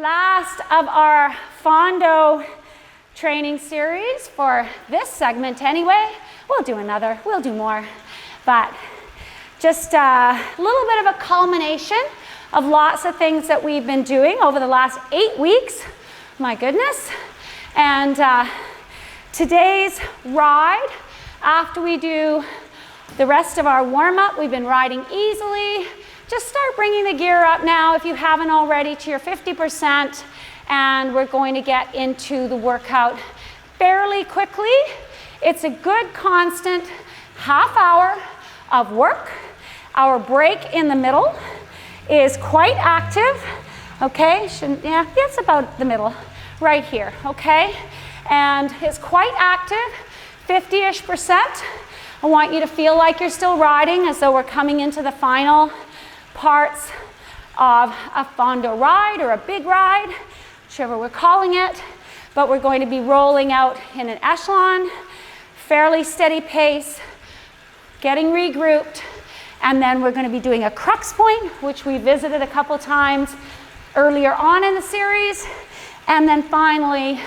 last of our Fondo training series for this segment anyway. We'll do another, we'll do more, but just a little bit of a culmination of lots of things that we've been doing over the last 8 weeks. My goodness. And today's ride, after we do the rest of our warm-up, we've been riding easily. Just start bringing the gear up now if you haven't already to your 50%, and we're going to get into the workout fairly quickly. It's a good constant half hour of work. Our break in the middle is quite active, okay? Yeah, it's about the middle, right here, okay? And it's quite active, 50-ish%. I want you to feel like you're still riding as though we're coming into the final parts of a Fondo ride or a big ride, whichever we're calling it, but we're going to be rolling out in an echelon, fairly steady pace, getting regrouped, and then we're going to be doing a crux point, which we visited a couple times earlier on in the series, and then finally,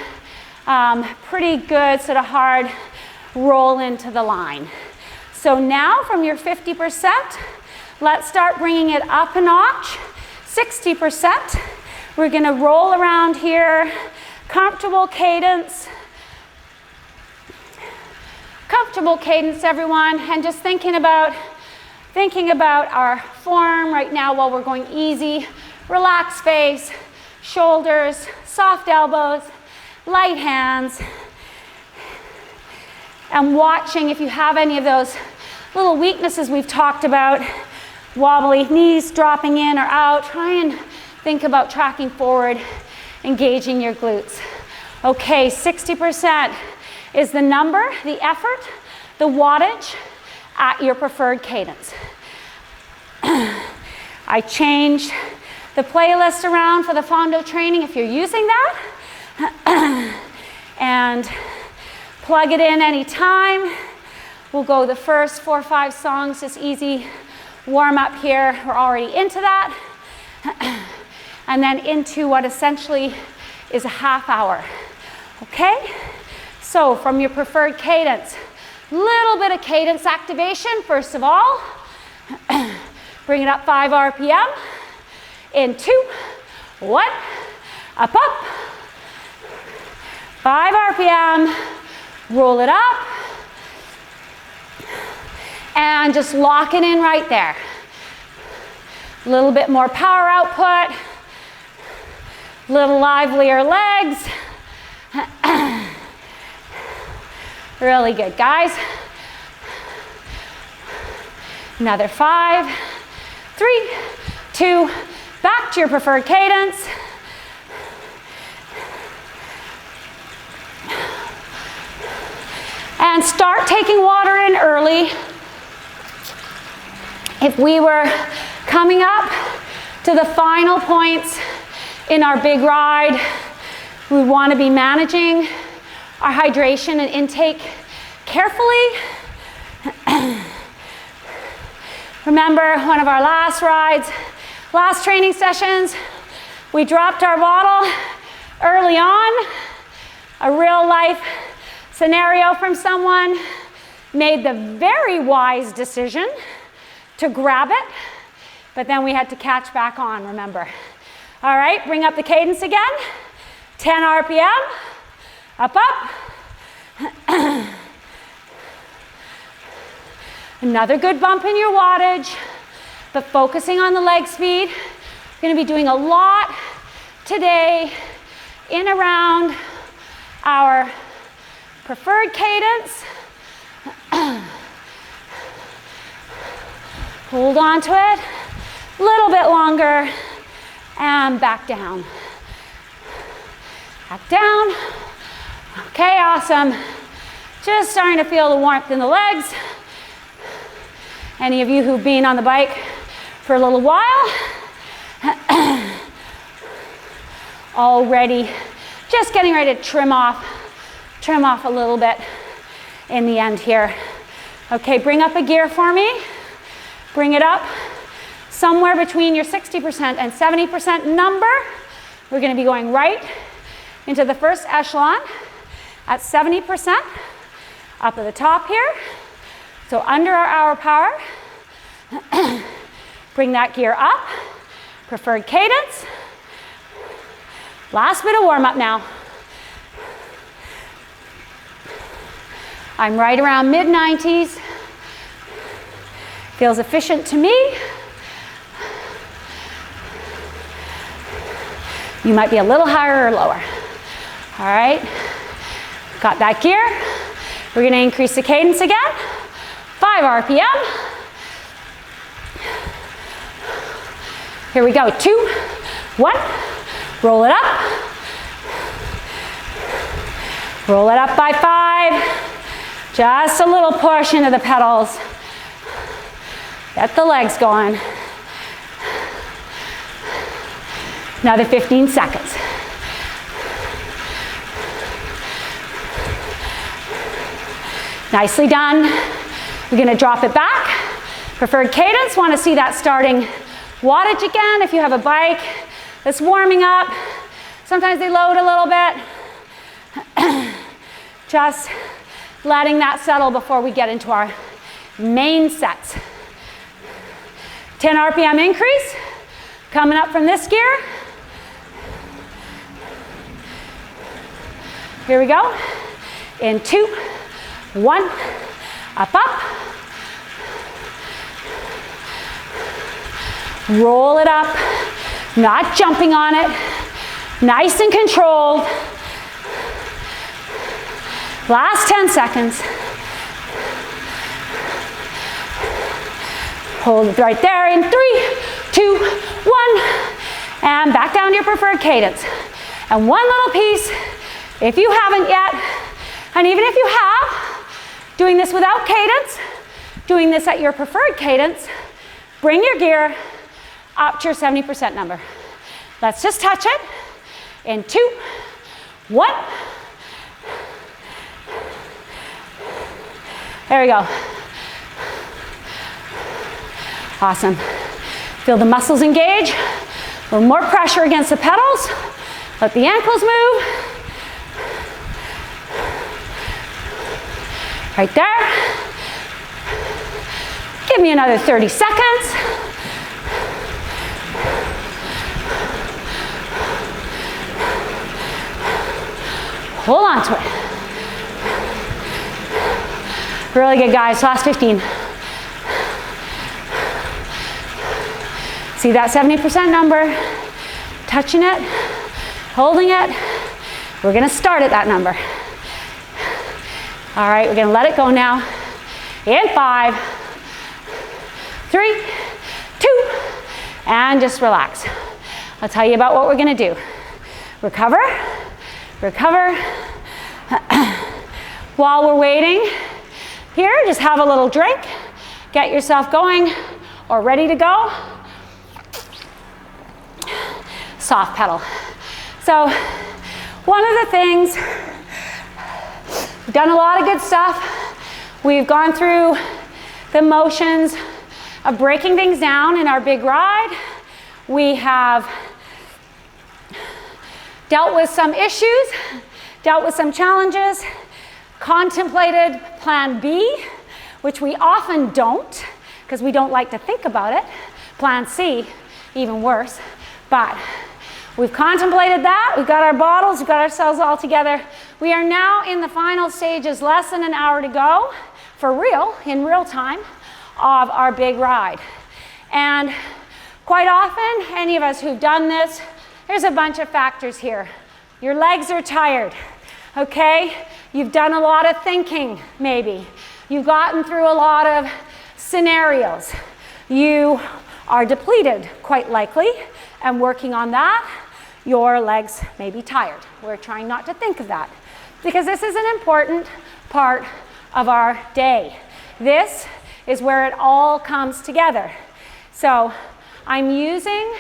pretty good sort of hard roll into the line. So now from your 50%, let's start bringing it up a notch, 60%. We're going to roll around here, comfortable cadence, everyone, and just thinking about our form right now while we're going easy. Relaxed face, shoulders, soft elbows, light hands, and watching if you have any of those little weaknesses we've talked about. Wobbly knees dropping in or out. Try and think about tracking forward, engaging your glutes. Okay, 60% is the number, the effort, the wattage at your preferred cadence. I changed the playlist around for the Fondo training if you're using that. And plug it in anytime. We'll go the first 4 or 5 songs, just easy warm up here. We're already into that. And then into what essentially is a half hour. Okay? So from your preferred cadence, little bit of cadence activation first of all. Bring it up 5 RPM. In 2, 1, up, 5 RPM, roll it up, and just lock it in right there. A little bit more power output, little livelier legs. Really good, guys. Another 5, 3, 2, back to your preferred cadence. And start taking water in early. If we were coming up to the final points in our big ride, we want to be managing our hydration and intake carefully. Remember one of our last rides, last training sessions, we dropped our bottle early on. A real life scenario from someone made the very wise decision to grab it, but then we had to catch back on, remember. All right, bring up the cadence again. 10 RPM, up. Another good bump in your wattage, but focusing on the leg speed. We're going to be doing a lot today in around our preferred cadence. Hold on to it a little bit longer and back down. Back down. Okay, awesome. Just starting to feel the warmth in the legs. Any of you who've been on the bike for a little while, already just getting ready to trim off a little bit in the end here. Okay, bring up a gear for me. Bring it up somewhere between your 60% and 70% number. We're going to be going right into the first echelon at 70% up at the top here. So under our hour power, bring that gear up, preferred cadence. Last bit of warm up now. I'm right around mid-90s. Feels efficient to me. You might be a little higher or lower. All right, got that gear. We're gonna increase the cadence again. 5 RPM. Here we go, 2, 1. Roll it up. Roll it up by 5. Just a little push into the pedals. Get the legs going. Another 15 seconds. Nicely done. We're going to drop it back. Preferred cadence. Want to see that starting wattage again. If you have a bike that's warming up, sometimes they load a little bit. Just letting that settle before we get into our main sets. 10 RPM increase. Coming up from this gear. Here we go. In 2, 1, up, up. Roll it up, not jumping on it. Nice and controlled. Last 10 seconds. Hold it right there in 3, 2, 1. And back down to your preferred cadence. And one little piece, if you haven't yet, and even if you have, doing this without cadence, doing this at your preferred cadence, bring your gear up to your 70% number. Let's just touch it in 2, 1. There we go. Awesome. Feel the muscles engage. A little more pressure against the pedals. Let the ankles move. Right there. Give me another 30 seconds. Hold on to it. Really good, guys. Last 15. See that 70% number? Touching it, holding it. We're gonna start at that number. All right, we're gonna let it go now. In 5, 3, 2, and just relax. I'll tell you about what we're gonna do. Recover, recover. While we're waiting here, just have a little drink. Get yourself going or ready to go. Soft pedal. So one of the things, we've done a lot of good stuff. We've gone through the motions of breaking things down in our big ride. We have dealt with some issues, dealt with some challenges, contemplated plan B, which we often don't because we don't like to think about it. Plan C, even worse. But we've contemplated that. We've got our bottles. We've got ourselves all together. We are now in the final stages, less than an hour to go, for real, in real time, of our big ride. And quite often, any of us who've done this, there's a bunch of factors here. Your legs are tired, okay? You've done a lot of thinking, maybe. You've gotten through a lot of scenarios. You are depleted, quite likely, and working on that, your legs may be tired. We're trying not to think of that because this is an important part of our day. This is where it all comes together. So I'm using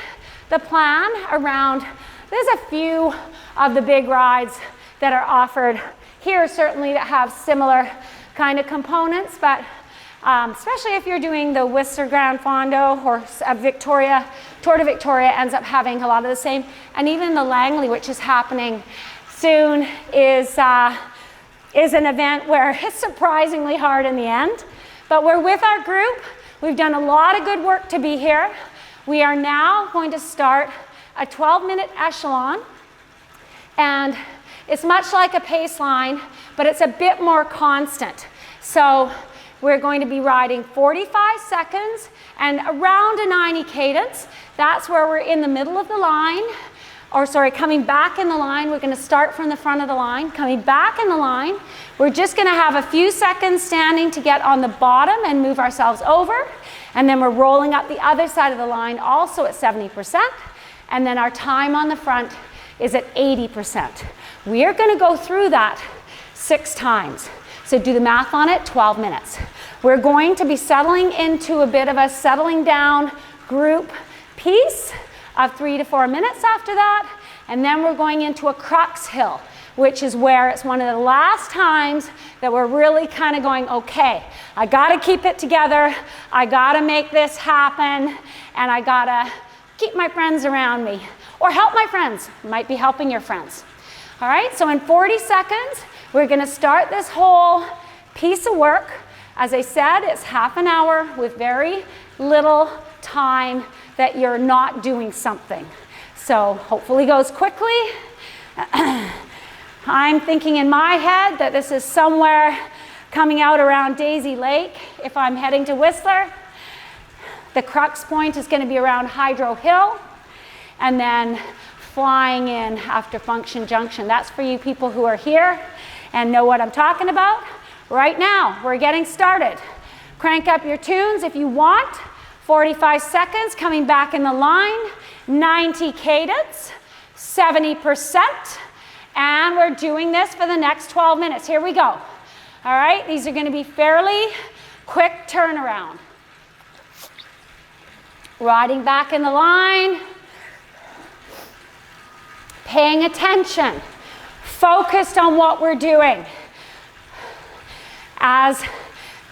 the plan around, there's a few of the big rides that are offered here certainly that have similar kind of components, but especially if you're doing the Whistler Gran Fondo or Victoria, Tour de Victoria ends up having a lot of the same. And even the Langley, which is happening soon, is an event where it's surprisingly hard in the end. But we're with our group. We've done a lot of good work to be here. We are now going to start a 12-minute echelon. And it's much like a pace line, but it's a bit more constant. So we're going to be riding 45 seconds and around a 90 cadence. That's where we're in the middle of the line, or sorry, coming back in the line. We're going to start from the front of the line, coming back in the line. We're just going to have a few seconds standing to get on the bottom and move ourselves over. And then we're rolling up the other side of the line also at 70%. And then our time on the front is at 80%. We are going to go through that 6 times. So do the math on it, 12 minutes. We're going to be settling into a bit of a settling down group piece of 3 to 4 minutes after that. And then we're going into a Crux hill, which is where it's one of the last times that we're really kind of going, okay, I got to keep it together. I got to make this happen. And I got to keep my friends around me. Or help my friends. You might be helping your friends. All right, so in 40 seconds, we're going to start this whole piece of work. As I said, it's half an hour with very little time that you're not doing something. So hopefully goes quickly. I'm thinking in my head that this is somewhere coming out around Daisy Lake if I'm heading to Whistler. The Crux point is going to be around Hydro Hill. And then flying in after Function Junction. That's for you people who are here and know what I'm talking about. Right now, we're getting started. Crank up your tunes if you want. 45 seconds, coming back in the line. 90 cadence, 70%. And we're doing this for the next 12 minutes. Here we go. All right, these are going to be fairly quick turnaround. Riding back in the line. Paying attention, focused on what we're doing. As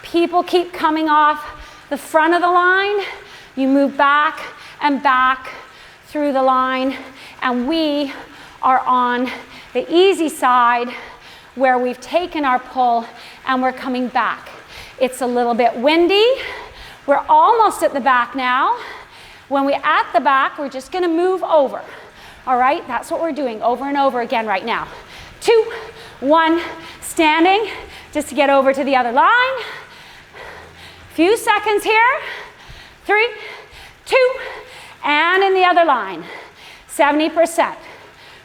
people keep coming off the front of the line, you move back and back through the line, and we are on the easy side where we've taken our pull and we're coming back. It's a little bit windy. We're almost at the back now. When we're at the back, we're just going to move over. All right, that's what we're doing over and over again right now. 2, 1, standing just to get over to the other line. Few seconds here. 3, 2, and in the other line. 70%.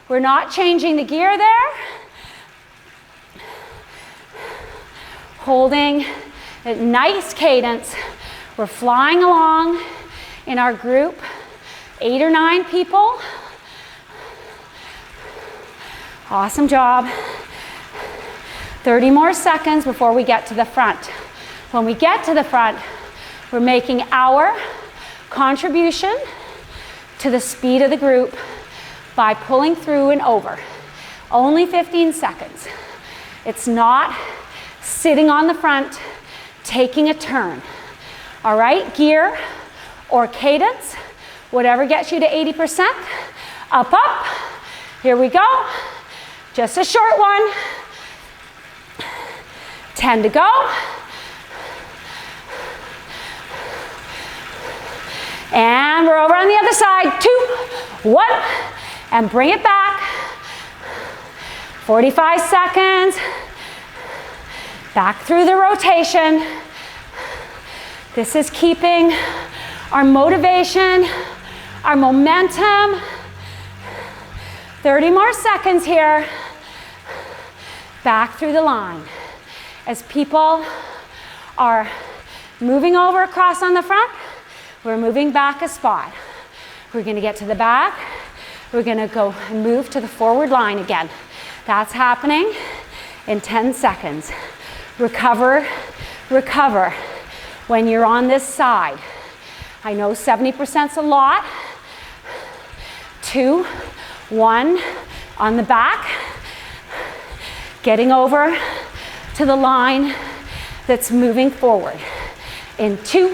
We're not changing the gear there. Holding a nice cadence. We're flying along in our group. 8 or 9 people. Awesome job. 30 more seconds before we get to the front. When we get to the front, we're making our contribution to the speed of the group by pulling through and over. Only 15 seconds. It's not sitting on the front, taking a turn. All right, gear or cadence, whatever gets you to 80%. Up, up. Here we go. Just a short one. 10 to go. And we're over on the other side. 2, 1, and bring it back. 45 seconds. Back through the rotation. This is keeping our motivation, our momentum. 30 more seconds here. Back through the line. As people are moving over across on the front, we're moving back a spot. We're going to get to the back. We're going to go and move to the forward line again. That's happening in 10 seconds. Recover, recover when you're on this side. I know 70%'s a lot. 2, 1, on the back. Getting over to the line that's moving forward. In 2,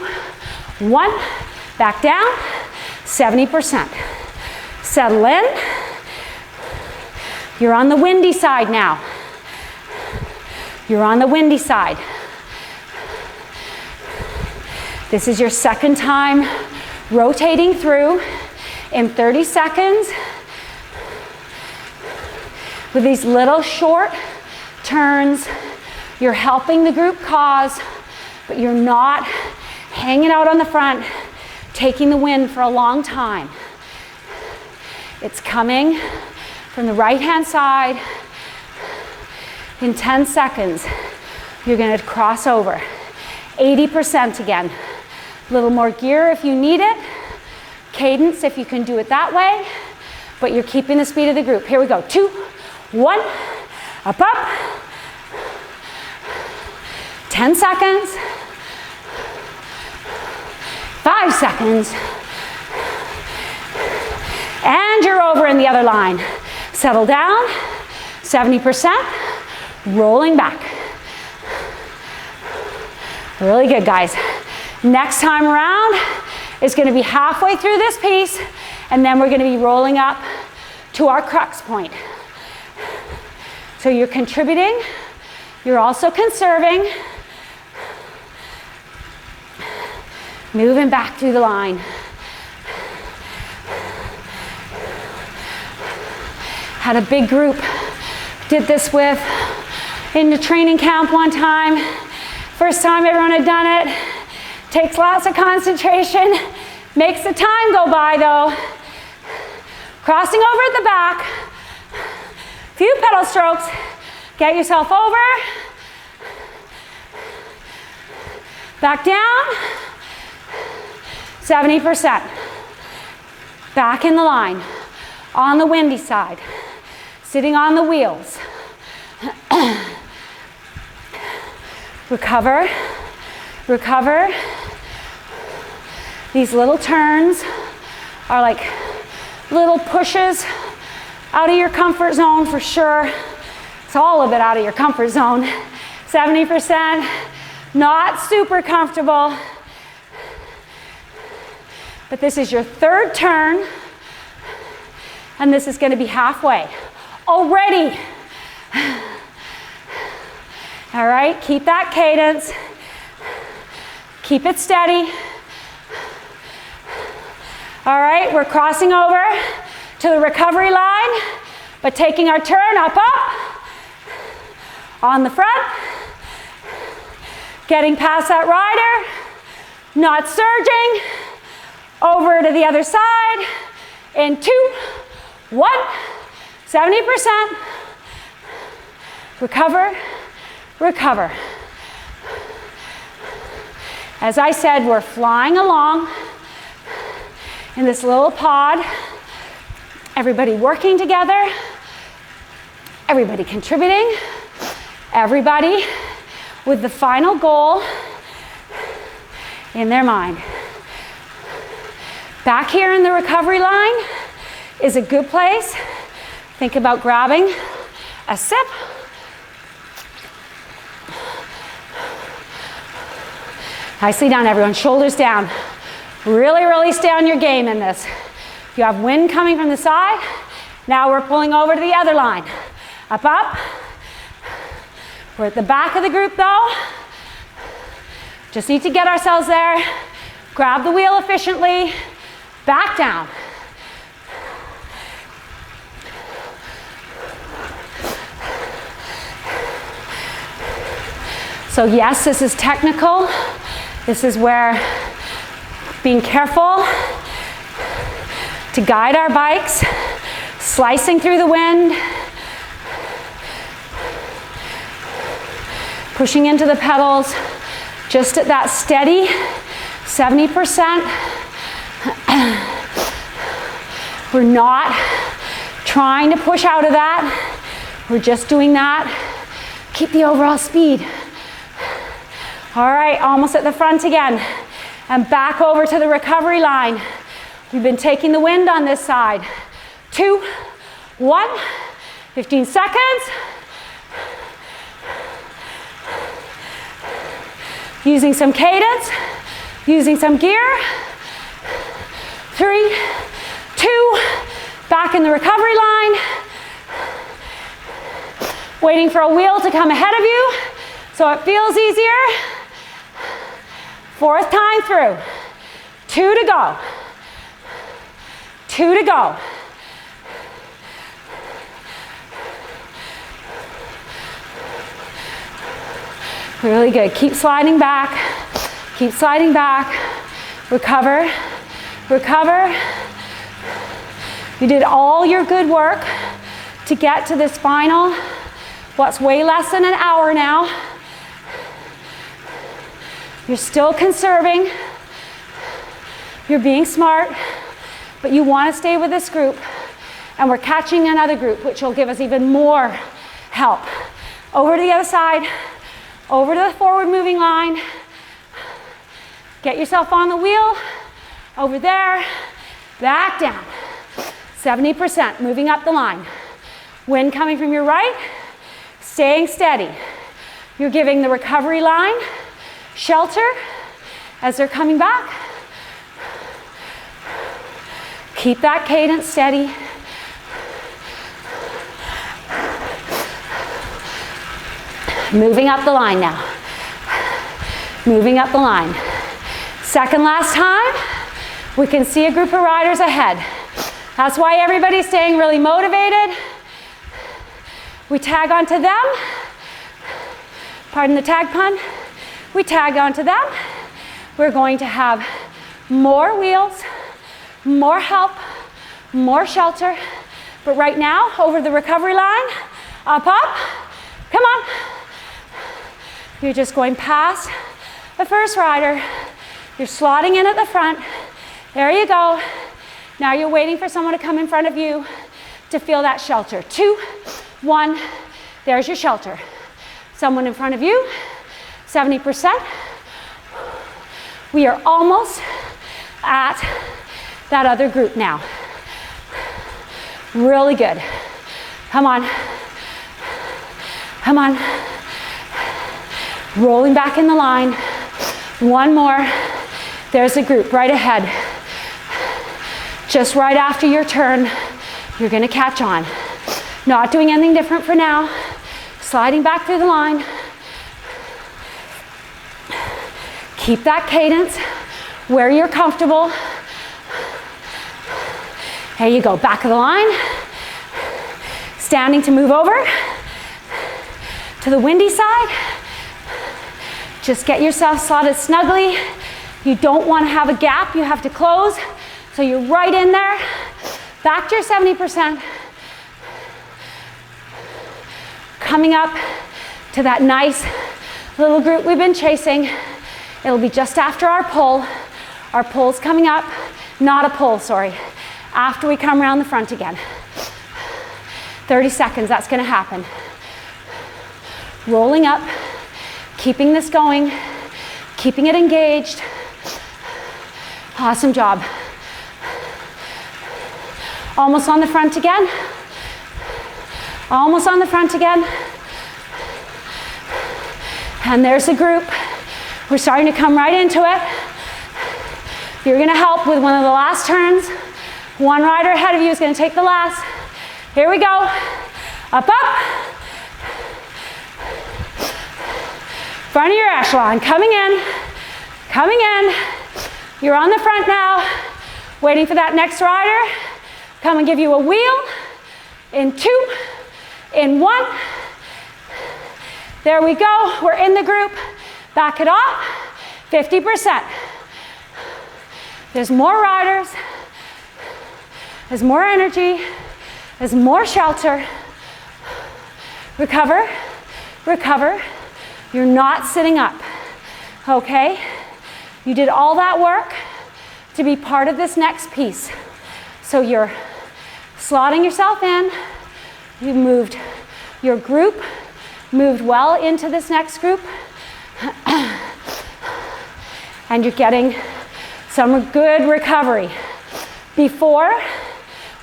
1, back down, 70%. Settle in. You're on the windy side now. You're on the windy side. This is your second time rotating through in 30 seconds with these little short turns. You're helping the group cause, but you're not hanging out on the front, taking the wind for a long time. It's coming from the right-hand side. In 10 seconds, you're going to cross over. 80% again. A little more gear if you need it. Cadence if you can do it that way. But you're keeping the speed of the group. Here we go. 2, 1, up, up. 10 seconds. 5 seconds. And you're over in the other line. Settle down. 70%. Rolling back. Really good, guys. Next time around is going to be halfway through this piece, and then we're going to be rolling up to our crux point. So you're contributing. You're also conserving. Moving back through the line. Had a big group. Did this with in the training camp one time. First time everyone had done it. Takes lots of concentration. Makes the time go by though. Crossing over at the back. Few pedal strokes. Get yourself over. Back down. 70%. Back in the line. On the windy side. Sitting on the wheels. Recover, recover. These little turns are like little pushes out of your comfort zone for sure. It's all of it out of your comfort zone. 70%, not super comfortable. But this is your third turn, and this is going to be halfway. Already. All right, keep that cadence. Keep it steady. All right, we're crossing over to the recovery line, but taking our turn up, up, on the front, getting past that rider, not surging, over to the other side, in 2, 1, 70%, recover, recover. As I said, we're flying along in this little pod, everybody working together, everybody contributing, everybody with the final goal in their mind. Back here in the recovery line is a good place. Think about grabbing a sip. Nicely done, everyone. Shoulders down. Really, really stay on your game in this. You have wind coming from the side. Now we're pulling over to the other line. Up, up. We're at the back of the group though. Just need to get ourselves there. Grab the wheel efficiently. Back down. So yes, this is technical. This is where being careful to guide our bikes, slicing through the wind, pushing into the pedals, just at that steady 70%. We're not trying to push out of that. We're just doing that. Keep the overall speed. All right, almost at the front again. And back over to the recovery line. We've been taking the wind on this side. 2, 1, 15 seconds. Using some cadence. Using some gear. 3, 2, back in the recovery line. Waiting for a wheel to come ahead of you so it feels easier. 4th time through. 2 to go. 2 to go. Really good. Keep sliding back. Keep sliding back. Recover. Recover. You did all your good work to get to this final, what's way less than an hour now. You're still conserving. You're being smart, but you want to stay with this group. And we're catching another group, which will give us even more help. Over to the other side. Over to the forward moving line. Get yourself on the wheel. Over there. Back down. 70%, moving up the line. Wind coming from your right. Staying steady. You're giving the recovery line shelter as they're coming back. Keep that cadence steady. Moving up the line now. Moving up the line. Second last time, we can see a group of riders ahead. That's why everybody's staying really motivated. We tag onto them. Pardon the tag pun. We tag onto them. We're going to have more wheels, more help, more shelter. But right now, over the recovery line, up, up, come on. You're just going past the first rider. You're slotting in at the front. There you go. Now you're waiting for someone to come in front of you to feel that shelter. 2, 1, there's your shelter. Someone in front of you, 70%. We are almost at that other group now. Really good. Come on. Come on. Rolling back in the line. One more. There's a group right ahead. Just right after your turn, you're going to catch on. Not doing anything different for now. Sliding back through the line. Keep that cadence where you're comfortable. There you go, back of the line. Standing to move over to the windy side. Just get yourself slotted snugly. You don't want to have a gap, you have to close. So you're right in there. Back to your 70%. Coming up to that nice little group we've been chasing. It'll be just after our pull. Our pull's coming up. Not a pull, sorry. After we come around the front again. 30 seconds, that's going to happen. Rolling up. Keeping this going. Keeping it engaged. Awesome job. Almost on the front again. Almost on the front again. And there's the group. We're starting to come right into it. You're going to help with one of the last turns. One rider ahead of you is going to take the last. Here we go. Up, up. Front of your echelon. Coming in. Coming in. You're on the front now. Waiting for that next rider. Come and give you a wheel. In 2. In 1. There we go. We're in the group. Back it up. 50%. There's more riders. There's more energy. There's more shelter. Recover. Recover. You're not sitting up. Okay? You did all that work to be part of this next piece. So you're slotting yourself in. You moved your group, moved well into this next group. And you're getting some good recovery before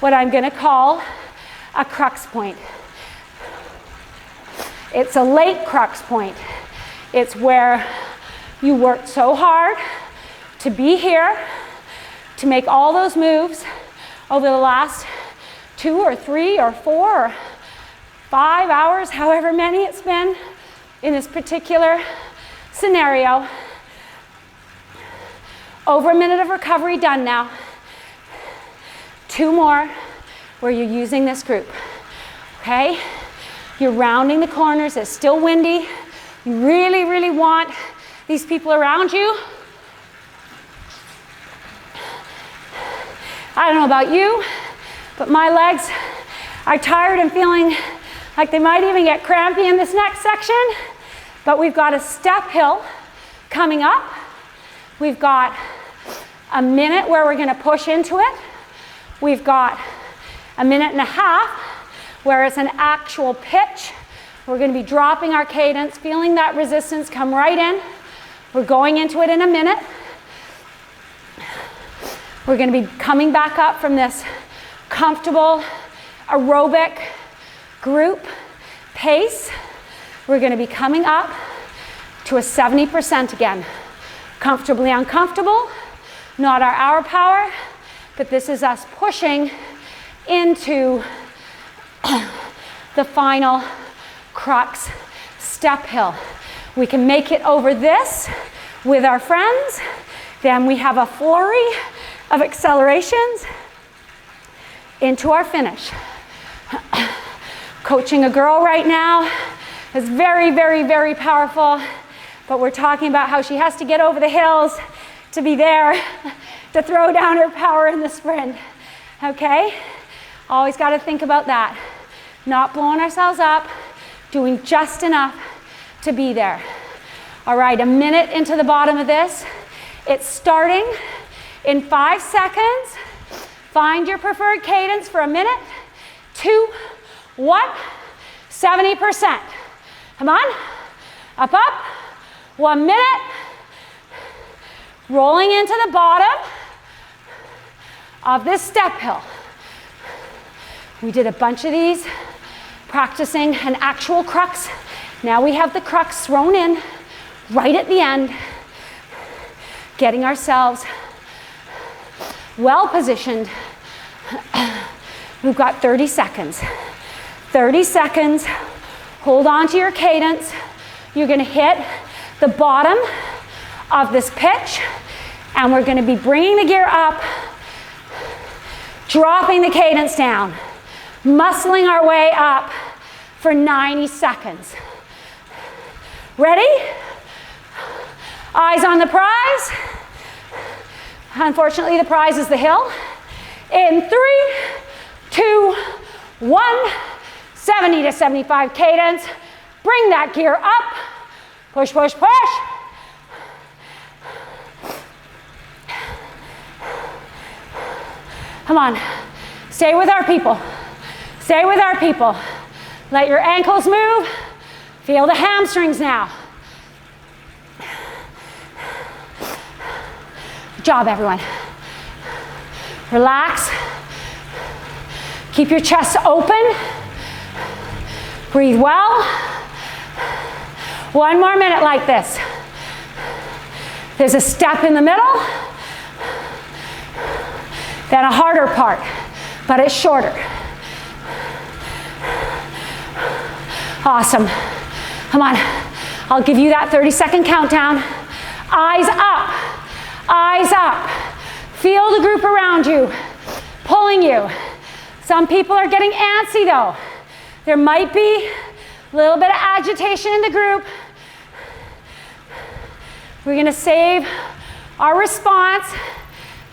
what I'm going to call a crux point. It's a late crux point. It's where you worked so hard to be here, to make all those moves over the last 2 or 3 or 4 or 5 hours, however many it's been in this particular scenario. Over a minute of recovery done now. 2 more where you're using this group, okay? You're rounding the corners, it's still windy. You really, really want these people around you. I don't know about you, but my legs are tired and feeling like they might even get crampy in this next section. But we've got a step hill coming up. We've got a minute where we're going to push into it. We've got a minute and a half where it's an actual pitch. We're going to be dropping our cadence, feeling that resistance come right in. We're going into it in a minute. We're going to be coming back up from this comfortable aerobic group pace. We're going to be coming up to a 70% again. Comfortably uncomfortable, not our hour power, but this is us pushing into the final Crux step hill. We can make it over this with our friends. Then we have a flurry of accelerations into our finish. Coaching a girl right now is very, very, very powerful, but we're talking about how she has to get over the hills to be there to throw down her power in the sprint, okay? Always got to think about that. Not blowing ourselves up, doing just enough to be there. All right, a minute into the bottom of this. It's starting in 5 seconds. Find your preferred cadence for a minute. 2, 1, 70%. Come on, up, up. 1 minute. Rolling into the bottom of this step hill. We did a bunch of these, practicing an actual crux. Now we have the crux thrown in right at the end, getting ourselves well positioned. We've got 30 seconds. 30 seconds. Hold on to your cadence. You're going to hit the bottom of this pitch, and we're going to be bringing the gear up, dropping the cadence down, muscling our way up for 90 seconds. Ready? Eyes on the prize. Unfortunately, the prize is the hill. In 3, 2, 1, 70 to 75 cadence. Bring that gear up. Push, push, push. Come on. Stay with our people. Stay with our people. Let your ankles move. Feel the hamstrings now. Good job, everyone. Relax. Keep your chest open. Breathe well. 1 more minute like this. There's a step in the middle, then a harder part, but it's shorter. Awesome. Come on. I'll give you that 30-second countdown. Eyes up. Eyes up. Feel the group around you pulling you. Some people are getting antsy though. There might be a little bit of agitation in the group. We're going to save our response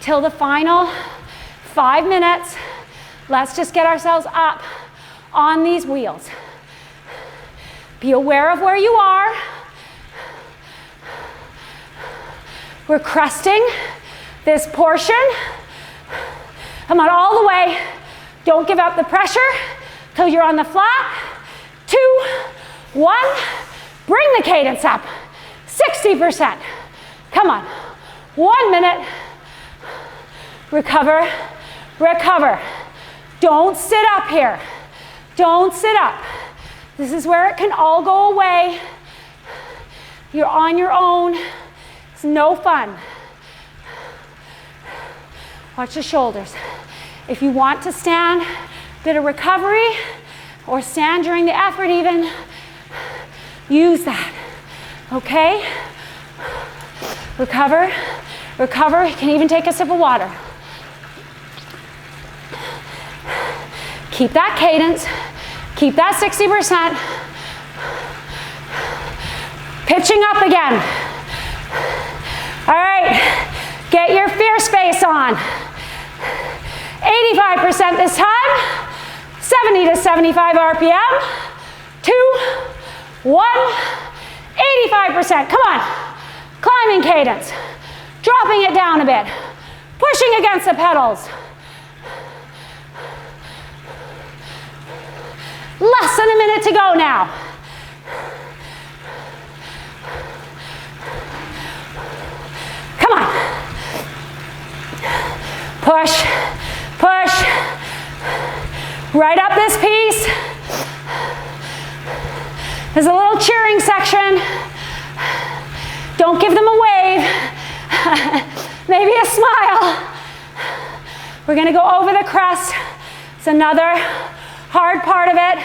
till the final 5 minutes. Let's just get ourselves up on these wheels. Be aware of where you are. We're cresting this portion. Come on, all the way. Don't give up the pressure till you're on the flat. 2, 1. Bring the cadence up. 60%. Come on. 1 minute. Recover. Recover. Don't sit up here. Don't sit up. This is where it can all go away. You're on your own. It's no fun. Watch the shoulders. If you want to stand, bit of recovery, or stand during the effort even, use that, okay? Recover, recover. You can even take a sip of water. Keep that cadence, keep that 60%. Pitching up again. All right, get your fierce face on. 85% this time, 70 to 75 RPM, 2, 1, 85%, come on. Climbing cadence, dropping it down a bit, pushing against the pedals. Less than a minute to go now. Come on. Push, push. Right up this piece. There's a little cheering section. Don't give them a wave. Maybe a smile. We're gonna go over the crest. It's another hard part of it.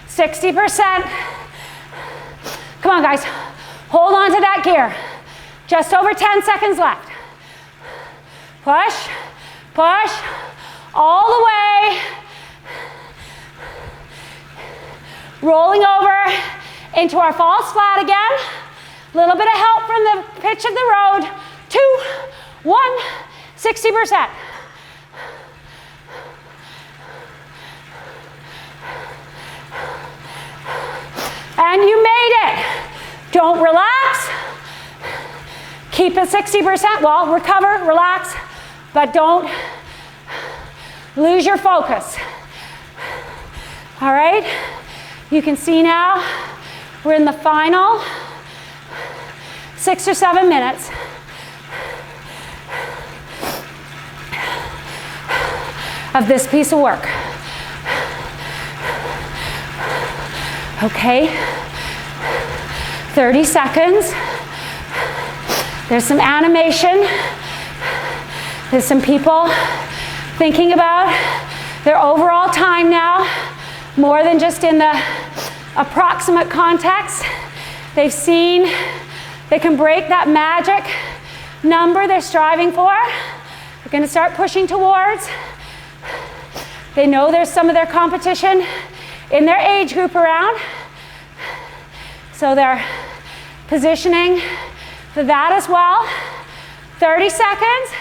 60%. Come on, guys. Hold on to that gear. Just over 10 seconds left. Push, push, all the way. Rolling over into our false flat again. Little bit of help from the pitch of the road. 2, 1, 60%. And you made it. Don't relax. Keep it 60%. Well, recover, relax, but don't lose your focus. All right? You can see now we're in the final 6 or 7 minutes. Of this piece of work. Okay, 30 seconds. There's some animation. There's some people thinking about their overall time now, more than just in the approximate context. They've seen they can break that magic number they're striving for. They're going to start pushing towards. They know there's some of their competition in their age group around. So they're positioning for that as well. 30 seconds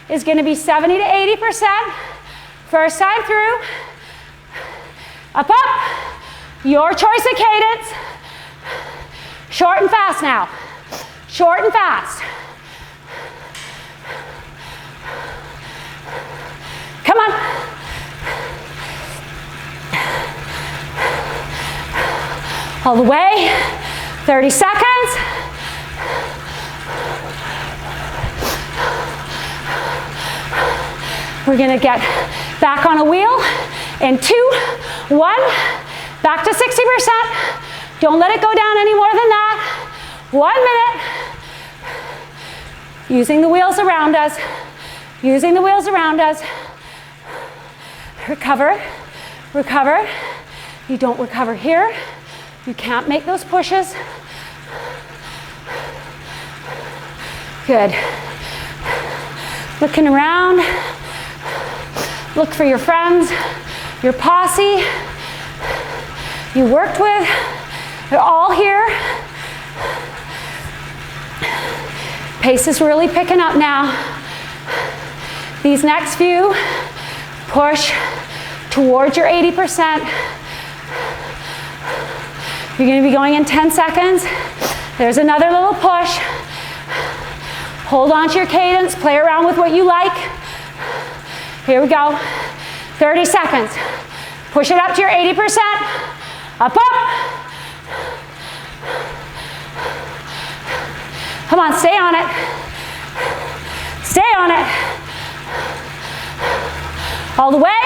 is going to be 70 to 80%. First time through. Up, up. Your choice of cadence. Short and fast now. Short and fast. Come on. All the way. 30 seconds. We're going to get back on a wheel in 2, 1. Back to 60%. Don't let it go down any more than that. 1 minute. Using the wheels around us. Using the wheels around us. Recover. Recover. You don't recover here. You can't make those pushes. Good. Looking around. Look for your friends, your posse you worked with. They're all here. Pace is really picking up now. These next few, push towards your 80%. You're going to be going in 10 seconds. There's another little push. Hold on to your cadence. Play around with what you like. Here we go. 30 seconds. Push it up to your 80%. Up, up. Come on, stay on it. Stay on it. All the way.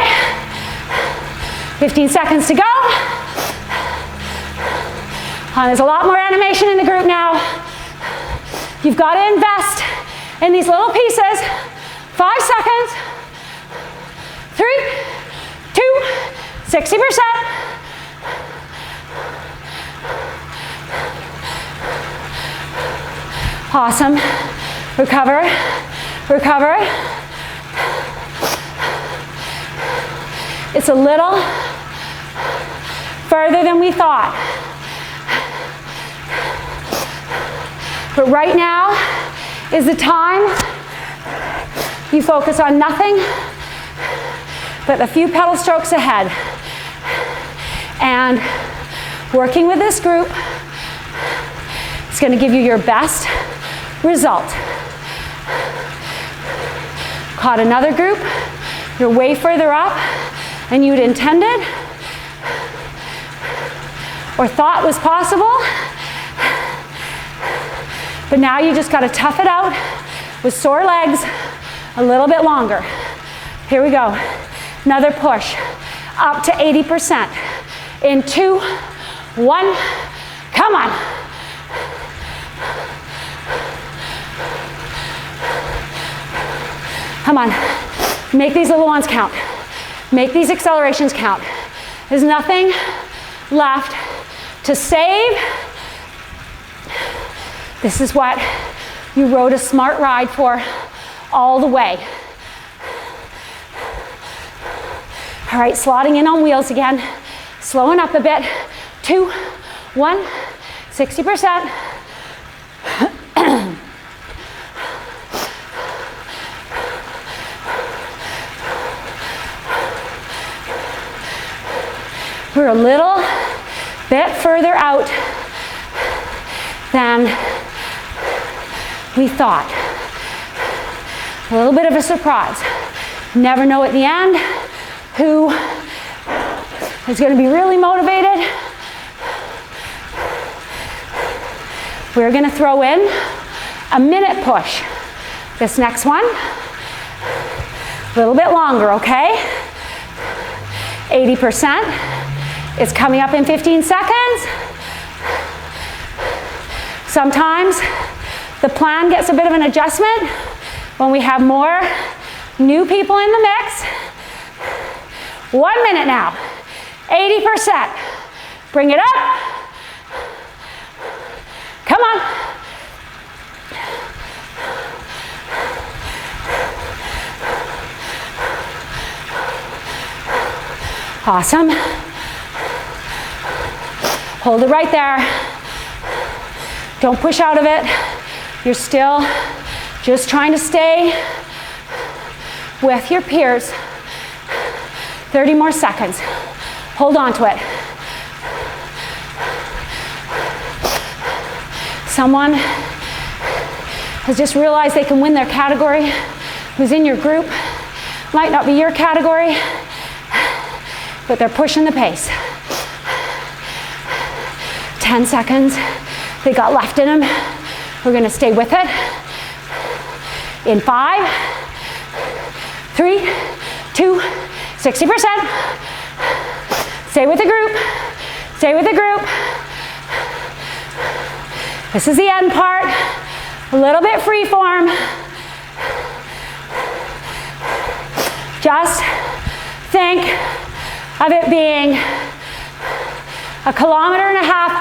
15 seconds to go. There's a lot more animation in the group now. You've got to invest in these little pieces 5 seconds. 3, 2, 60%. Awesome. Recover, recover. It's a little further than we thought. But right now is the time you focus on nothing but a few pedal strokes ahead. And working with this group is going to give you your best result. Caught another group, you're way further up than you'd intended or thought was possible, but now you just got to tough it out with sore legs a little bit longer. Here we go. Another push up to 80%. In 2, 1, come on. Come on, make these little ones count. Make these accelerations count. There's nothing left to save. This is what you rode a smart ride for all the way. All right, slotting in on wheels again, slowing up a bit. 2, 1, 60%. We're a little bit further out than we thought. A little bit of a surprise. Never know at the end who is going to be really motivated. We're going to throw in a minute push. This next one, a little bit longer, okay? 80%. It's coming up in 15 seconds. Sometimes the plan gets a bit of an adjustment when we have more new people in the mix. 1 minute now. 80%. Bring it up. Come on. Awesome. Hold it right there. Don't push out of it. You're still just trying to stay with your peers. 30 more seconds. Hold on to it. Someone has just realized they can win their category, who's in your group. Might not be your category, but they're pushing the pace. 10 seconds. They got left in them. We're going to stay with it. In 5, 3, 2, 60%. Stay with the group. Stay with the group. This is the end part. A little bit free form. Just think of it being 1.5 kilometers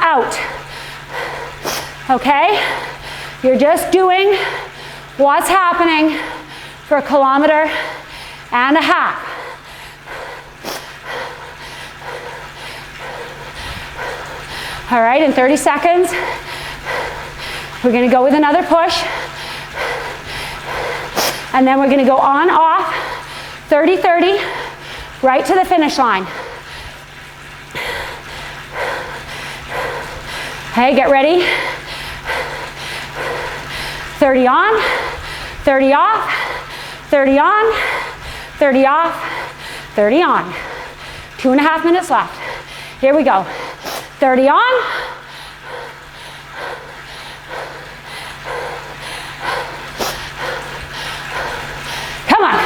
out. Okay? You're just doing what's happening for 1.5 kilometers. All right, in 30 seconds, we're going to go with another push. And then we're going to go on, off, 30-30, right to the finish line. Okay, get ready. 30 on, 30 off, 30 on, 30 off, 30 on. 2.5 minutes left. Here we go. 30 on. Come on.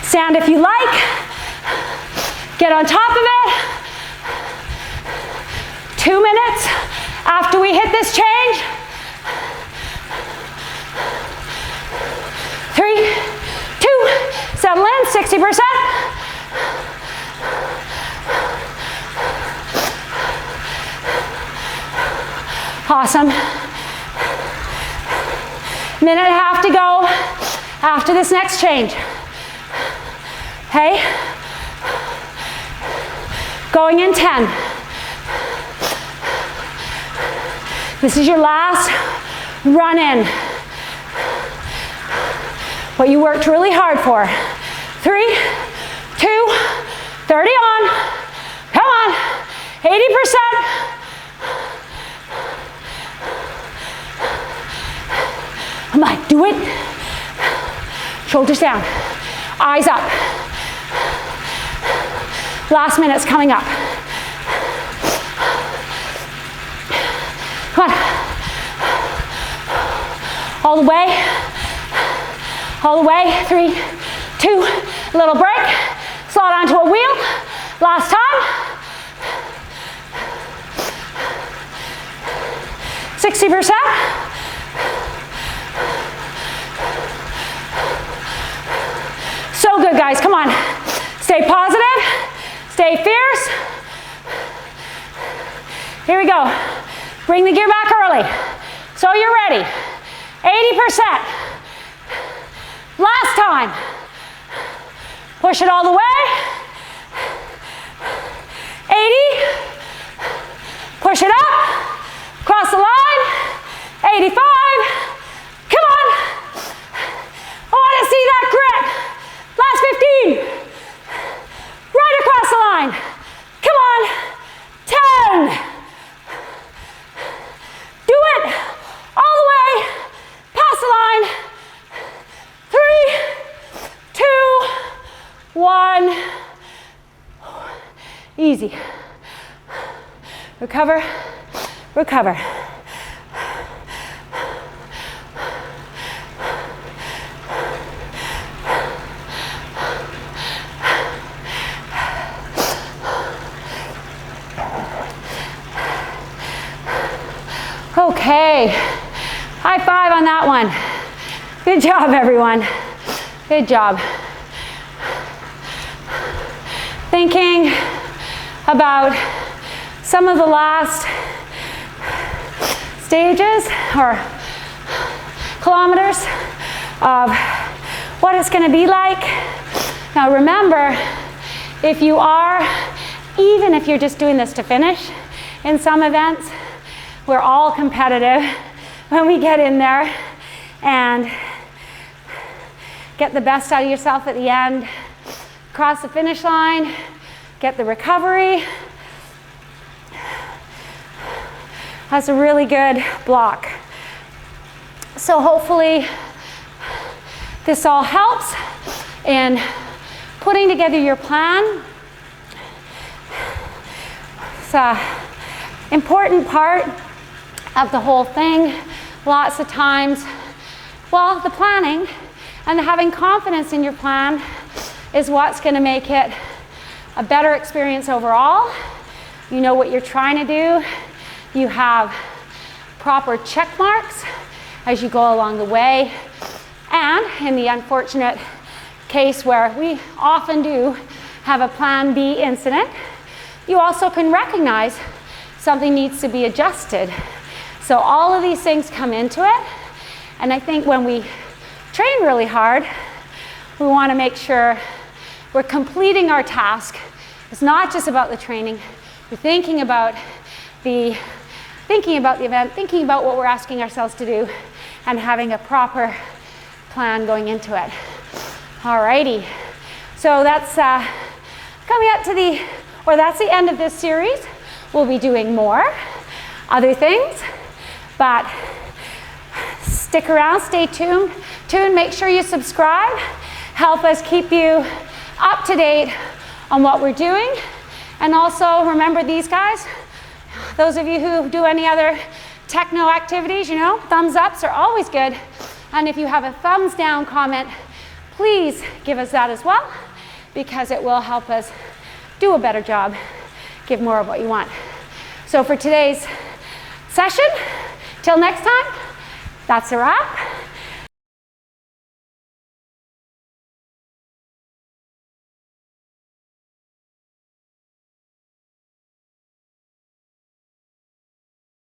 Stand if you like. Get on top of it. 2 minutes after we hit this change. 2, settle in, 60%. Awesome. Minute and a half to go after this next change. Okay? Going in 10. This is your last run in. What you worked really hard for. 3, 2, 30 on. Come on. 80%. Come on, do it. Shoulders down. Eyes up. Last minute's coming up. Come on. All the way. All the way. 3, 2, little break. Slide onto a wheel. Last time. 60%. So good, guys. Come on. Stay positive. Stay fierce. Here we go. Bring the gear back early. So you're ready. 80%. Last time. Push it all the way. 80. Push it up. Cross the line. 85. Come on. I want to see that grit. Last 15. Right across the line. Come on. 10. Do it. All the way. Past the line. 3, 2, 1. Easy. Recover. Recover. Okay, high five on that one. Good job, everyone. Good job. Thinking about some of the last stages or kilometers of what it's going to be like. Now remember, if you are, even if you're just doing this to finish, in some events, we're all competitive when we get in there and get the best out of yourself at the end. Cross the finish line, get the recovery. That's a really good block. So hopefully this all helps in putting together your plan. It's an important part of the whole thing. Lots of times, well, the planning and the having confidence in your plan is what's going to make it a better experience overall. You know what you're trying to do. You have proper check marks as you go along the way. And in the unfortunate case where we often do have a plan B incident, you also can recognize something needs to be adjusted. So all of these things come into it. And I think when we train really hard, we want to make sure we're completing our task. It's not just about the training. We're thinking about the event, thinking about what we're asking ourselves to do, and having a proper plan going into it. Alrighty. So that's coming up to that's the end of this series. We'll be doing more other things, but stick around, stay tuned. Make sure you subscribe. Help us keep you up to date on what we're doing. And also remember these guys, those of you who do any other techno activities, you know, thumbs ups are always good. And if you have a thumbs down comment, please give us that as well, because it will help us do a better job, give more of what you want. So for today's session, till next time, that's a wrap.